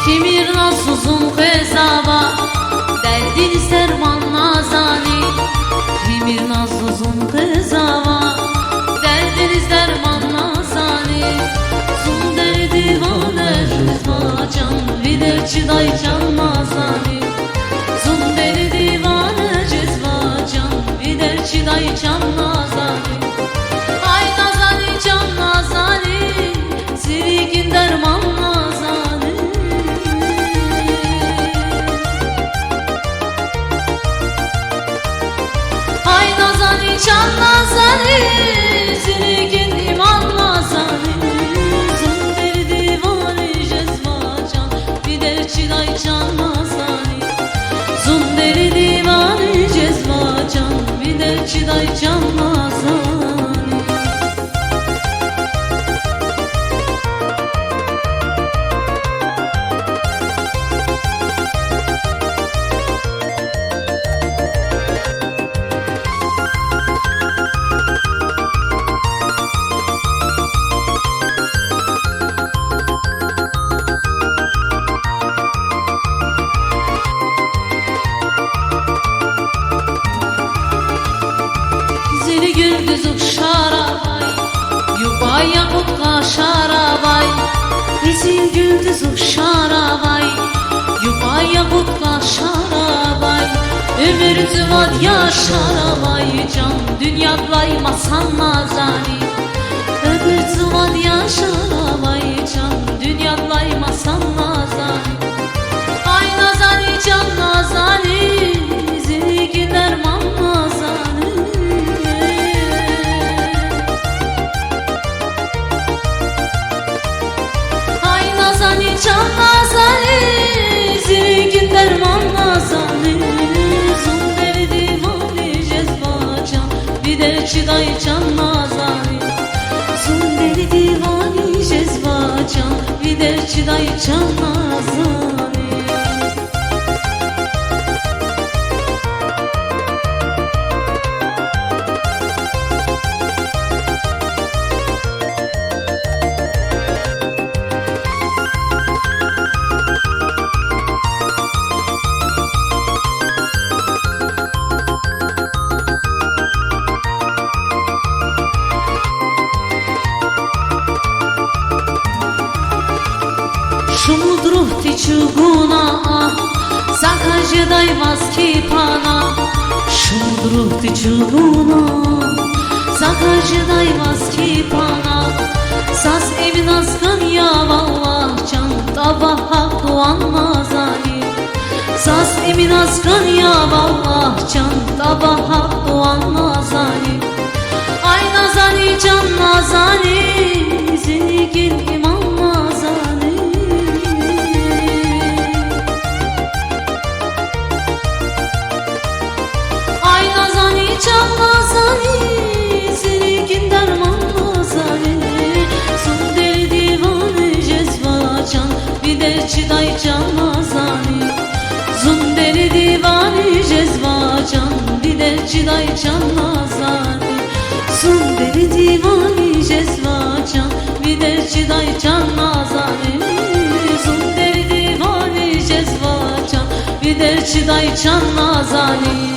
Kimir nasuzun qezava Dərdin sərman nazani Kimir nasuzun qezava Dərdin sərman nazani Sundar divane cüzvacan Viderçi daycan nazani Sundar divane cüzvacan Viderçi daycan nazani Ay nazani can nazani Sirigin derman nazani Ay nazani can nazani Sirigin iman nazani Zunderi divani cezvacan Viderçi daycan nazani Zunderi divani cezvacan Viderçi daycan nazani Güldüz uşarabay Yubaya kutka şarabay Zil güldüz uşarabay Yubaya kutka şarabay Ömür zıvad yaşarabay Can dünyadlaymasan nazani Ömür zıvad yaşarabay Can dünyadlaymasan nazani Ay nazani can nazani Zil giderman nazani Can nazani, zirgin derman nazani Zunderi divani cezvacan, viderçi daycan nazani Zunderi divani cezvacan, viderçi daycan nazani Шумудрух ти чугуна, Закажи дай маски пана. Шумудрух ти чугуна, Закажи дай маски пана. Сас emin askan ya vallah can tabaha kuan nazani. Sas emin askan ya vallah can tabaha kuan nazani. Ay nazani can nazani, zengin iman nazani. Can nazani, zirgin derman nazani Zunderi divani cezvacan, viderçi daycan nazani Zunderi divani cezvacan, viderçi daycan nazani Zunderi divani cezvacan, viderçi daycan nazani Zunderi divani cezvacan, viderçi daycan nazani